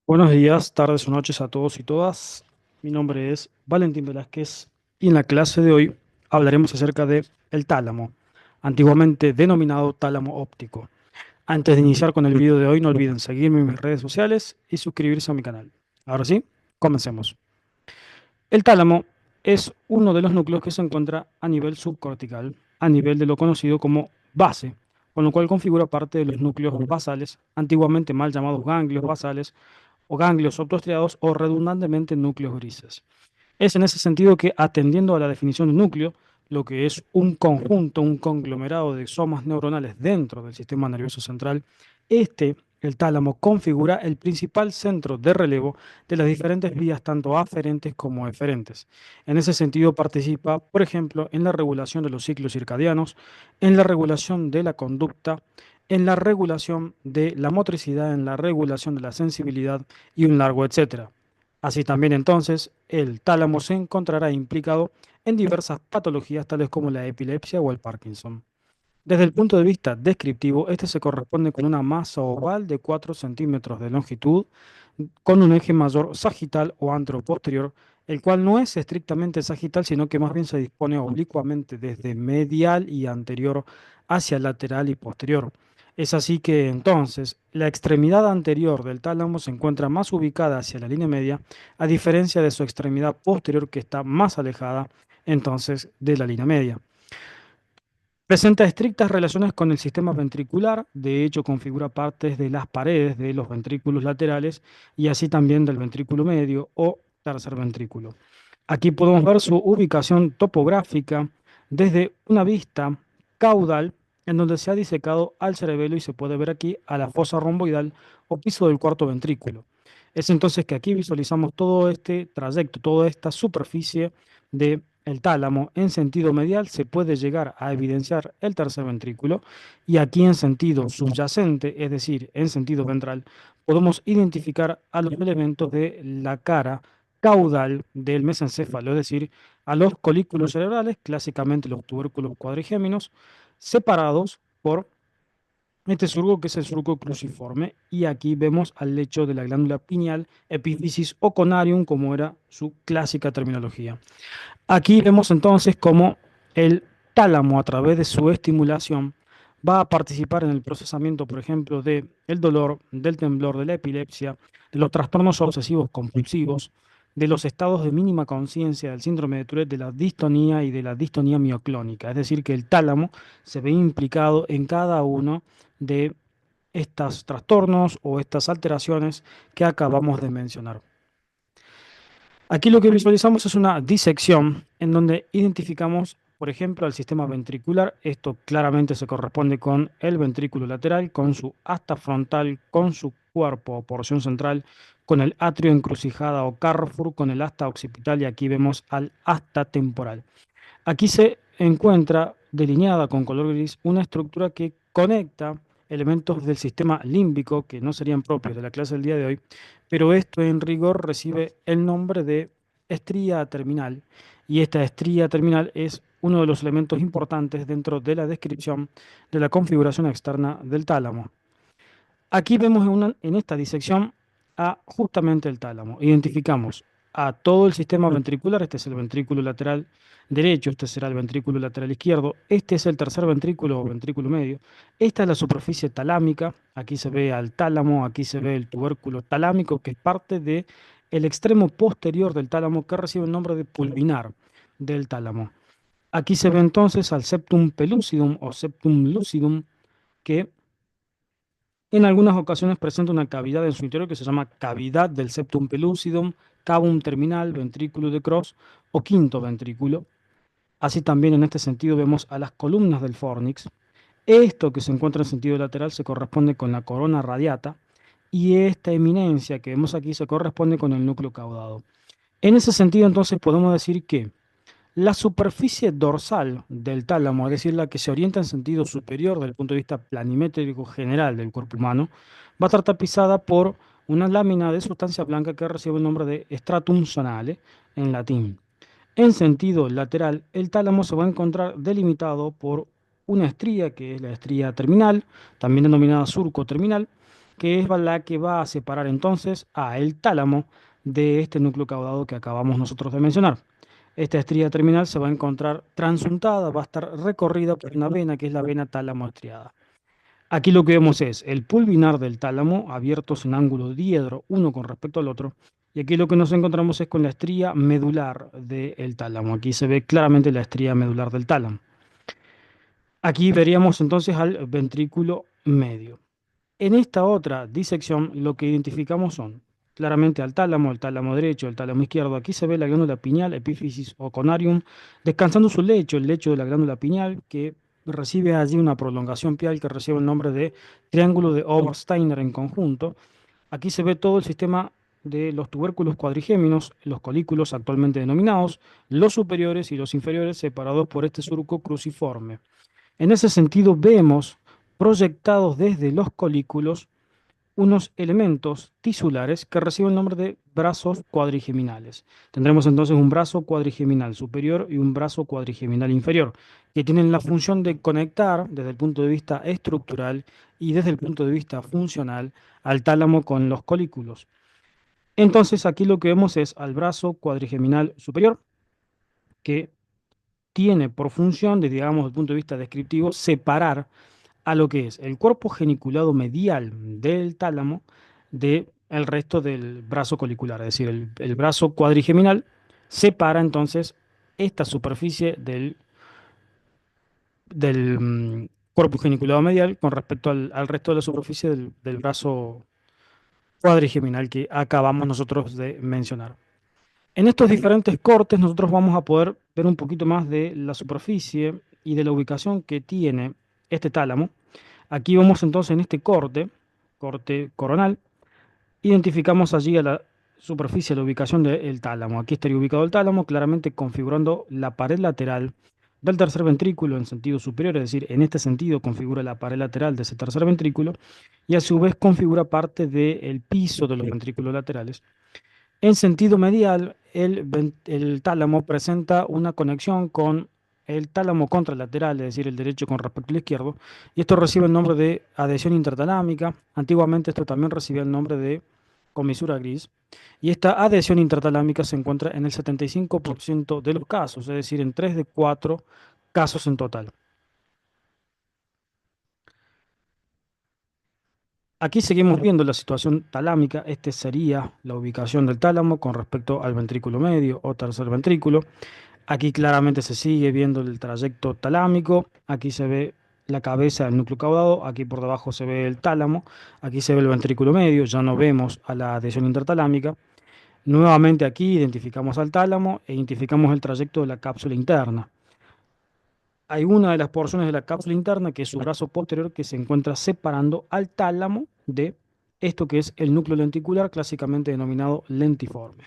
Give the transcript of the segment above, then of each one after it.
Buenos días, tardes o noches a todos y todas. Mi nombre es Valentín Velázquez y en la clase de hoy hablaremos acerca de el tálamo, antiguamente denominado tálamo óptico. Antes de iniciar con el video de hoy, no olviden seguirme en mis redes sociales y suscribirse a mi canal. Ahora sí, comencemos. El tálamo es uno de los núcleos que se encuentra a nivel subcortical, a nivel de lo conocido como base, con lo cual configura parte de los núcleos basales, antiguamente mal llamados ganglios basales o ganglios subtostriados o redundantemente núcleos grises. Es en ese sentido que, atendiendo a la definición de núcleo, lo que es un conjunto, un conglomerado de somas neuronales dentro del sistema nervioso central, el tálamo, configura el principal centro de relevo de las diferentes vías, tanto aferentes como eferentes. En ese sentido, participa, por ejemplo, en la regulación de los ciclos circadianos, en la regulación de la conducta, en la regulación de la motricidad, en la regulación de la sensibilidad y un largo etcétera. Así también entonces, el tálamo se encontrará implicado en diversas patologías tales como la epilepsia o el Parkinson. Desde el punto de vista descriptivo, este se corresponde con una masa oval de 4 centímetros de longitud, con un eje mayor sagital o anteroposterior, el cual no es estrictamente sagital, sino que más bien se dispone oblicuamente desde medial y anterior hacia lateral y posterior. Es así que entonces la extremidad anterior del tálamo se encuentra más ubicada hacia la línea media, a diferencia de su extremidad posterior que está más alejada entonces de la línea media. Presenta estrictas relaciones con el sistema ventricular, de hecho configura partes de las paredes de los ventrículos laterales y así también del ventrículo medio o tercer ventrículo. Aquí podemos ver su ubicación topográfica desde una vista caudal en donde se ha disecado al cerebelo y se puede ver aquí a la fosa romboidal o piso del cuarto ventrículo. Es entonces que aquí visualizamos todo este trayecto, toda esta superficie de el tálamo en sentido medial se puede llegar a evidenciar el tercer ventrículo y aquí en sentido subyacente, es decir, en sentido ventral, podemos identificar a los elementos de la cara caudal del mesencéfalo, es decir, a los colículos cerebrales, clásicamente los tubérculos cuadrigéminos, separados por este surco que es el surco cruciforme y aquí vemos al lecho de la glándula pineal, epífisis o conarium, como era su clásica terminología. Aquí vemos entonces cómo el tálamo, a través de su estimulación, va a participar en el procesamiento, por ejemplo, de el dolor, del temblor, de la epilepsia, de los trastornos obsesivos compulsivos, de los estados de mínima conciencia, del síndrome de Tourette, de la distonía y de la distonía mioclónica. Es decir, que el tálamo se ve implicado en cada uno de estos trastornos o estas alteraciones que acabamos de mencionar. Aquí lo que visualizamos es una disección en donde identificamos, por ejemplo, el sistema ventricular. Esto claramente se corresponde con el ventrículo lateral, con su asta frontal, con su cuerpo o porción central, con el atrio encrucijada o Carrefour, con el asta occipital y aquí vemos al asta temporal. Aquí se encuentra delineada con color gris una estructura que conecta elementos del sistema límbico que no serían propios de la clase del día de hoy, pero esto en rigor recibe el nombre de estría terminal y esta estría terminal es uno de los elementos importantes dentro de la descripción de la configuración externa del tálamo. Aquí vemos en esta disección a justamente el tálamo. Identificamos a todo el sistema ventricular, este es el ventrículo lateral derecho, este será el ventrículo lateral izquierdo, este es el tercer ventrículo o ventrículo medio, esta es la superficie talámica, aquí se ve al tálamo, aquí se ve el tubérculo talámico, que es parte de el extremo posterior del tálamo que recibe el nombre de pulvinar del tálamo. Aquí se ve entonces al septum pellucidum o septum lucidum, que en algunas ocasiones presenta una cavidad en su interior que se llama cavidad del septum pellucidum, cavum terminal, ventrículo de Cross o quinto ventrículo. Así también en este sentido vemos a las columnas del fornix. Esto que se encuentra en sentido lateral se corresponde con la corona radiata y esta eminencia que vemos aquí se corresponde con el núcleo caudado. En ese sentido entonces podemos decir que la superficie dorsal del tálamo, es decir, la que se orienta en sentido superior desde el punto de vista planimétrico general del cuerpo humano, va a estar tapizada por una lámina de sustancia blanca que recibe el nombre de stratum sonale en latín. En sentido lateral, el tálamo se va a encontrar delimitado por una estría, que es la estría terminal, también denominada surco terminal, que es la que va a separar entonces a el tálamo de este núcleo caudado que acabamos nosotros de mencionar. Esta estría terminal se va a encontrar transuntada, va a estar recorrida por una vena que es la vena tálamo estriada. Aquí lo que vemos es el pulvinar del tálamo abiertos en ángulo diedro uno con respecto al otro. Y aquí lo que nos encontramos es con la estría medular del tálamo. Aquí se ve claramente la estría medular del tálamo. Aquí veríamos entonces al ventrículo medio. En esta otra disección lo que identificamos son claramente al tálamo, el tálamo derecho, el tálamo izquierdo. Aquí se ve la glándula pineal, epífisis o conarium, descansando su lecho, el lecho de la glándula pineal, que recibe allí una prolongación pial que recibe el nombre de triángulo de Obersteiner en conjunto. Aquí se ve todo el sistema de los tubérculos cuadrigéminos, los colículos actualmente denominados, los superiores y los inferiores separados por este surco cruciforme. En ese sentido, vemos proyectados desde los colículos unos elementos tisulares que reciben el nombre de brazos cuadrigeminales. Tendremos entonces un brazo cuadrigeminal superior y un brazo cuadrigeminal inferior, que tienen la función de conectar desde el punto de vista estructural y desde el punto de vista funcional al tálamo con los colículos. Entonces aquí lo que vemos es al brazo cuadrigeminal superior, que tiene por función, desde, digamos, desde el punto de vista descriptivo, separar a lo que es el cuerpo geniculado medial del tálamo del resto del brazo colicular, es decir, el brazo cuadrigeminal separa entonces esta superficie del cuerpo geniculado medial con respecto al resto de la superficie del brazo cuadrigeminal que acabamos nosotros de mencionar. En estos diferentes cortes nosotros vamos a poder ver un poquito más de la superficie y de la ubicación que tiene este tálamo. Aquí vemos entonces en este corte, corte coronal, identificamos allí a la superficie la ubicación del tálamo. Aquí estaría ubicado el tálamo, claramente configurando la pared lateral del tercer ventrículo en sentido superior, es decir, en este sentido configura la pared lateral de ese tercer ventrículo y a su vez configura parte del piso de los ventrículos laterales. En sentido medial, el tálamo presenta una conexión con el tálamo contralateral, es decir, el derecho con respecto al izquierdo, y esto recibe el nombre de adhesión intertalámica. Antiguamente esto también recibía el nombre de comisura gris, y esta adhesión intertalámica se encuentra en el 75% de los casos, es decir, en 3 de 4 casos en total. Aquí seguimos viendo la situación talámica. Este sería la ubicación del tálamo con respecto al ventrículo medio o tercer ventrículo. Aquí claramente se sigue viendo el trayecto talámico. Aquí se ve la cabeza del núcleo caudado. Aquí por debajo se ve el tálamo. Aquí se ve el ventrículo medio. Ya no vemos a la adhesión intertalámica. Nuevamente aquí identificamos al tálamo e identificamos el trayecto de la cápsula interna. Hay una de las porciones de la cápsula interna, que es su brazo posterior, que se encuentra separando al tálamo de esto que es el núcleo lenticular, clásicamente denominado lentiforme.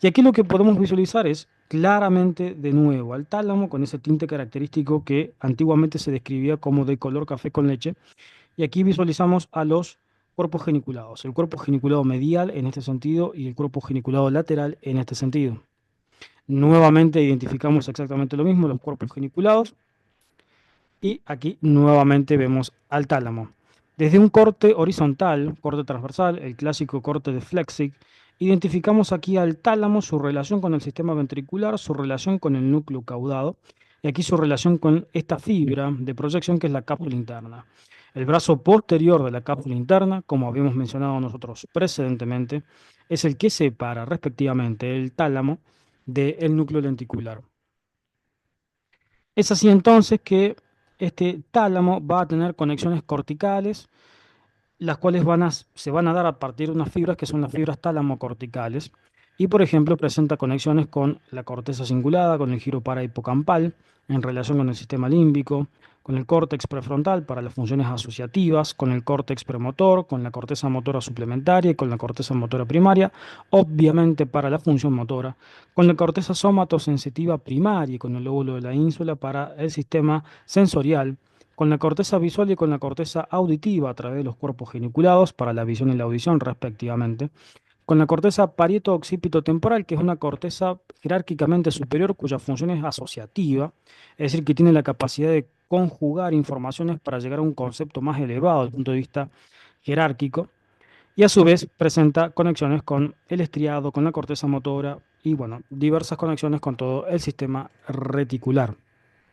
Y aquí lo que podemos visualizar es claramente de nuevo al tálamo con ese tinte característico que antiguamente se describía como de color café con leche. Y aquí visualizamos a los cuerpos geniculados, el cuerpo geniculado medial en este sentido y el cuerpo geniculado lateral en este sentido. Nuevamente identificamos exactamente lo mismo, los cuerpos geniculados, y aquí nuevamente vemos al tálamo. Desde un corte horizontal, corte transversal, el clásico corte de Flechsig, identificamos aquí al tálamo, su relación con el sistema ventricular, su relación con el núcleo caudado y aquí su relación con esta fibra de proyección que es la cápsula interna. El brazo posterior de la cápsula interna, como habíamos mencionado nosotros precedentemente, es el que separa respectivamente el tálamo del núcleo lenticular. Es así entonces que este tálamo va a tener conexiones corticales, las cuales se van a dar a partir de unas fibras que son las fibras tálamo-corticales. Y, por ejemplo, presenta conexiones con la corteza cingulada, con el giro parahipocampal, en relación con el sistema límbico, con el córtex prefrontal para las funciones asociativas, con el córtex premotor, con la corteza motora suplementaria y con la corteza motora primaria, obviamente para la función motora, con la corteza somatosensitiva primaria y con el lóbulo de la ínsula para el sistema sensorial, con la corteza visual y con la corteza auditiva a través de los cuerpos geniculados para la visión y la audición respectivamente, con la corteza parieto-occipito-temporal, que es una corteza jerárquicamente superior cuya función es asociativa, es decir, que tiene la capacidad de conjugar informaciones para llegar a un concepto más elevado desde el punto de vista jerárquico y a su vez presenta conexiones con el estriado, con la corteza motora y bueno, diversas conexiones con todo el sistema reticular.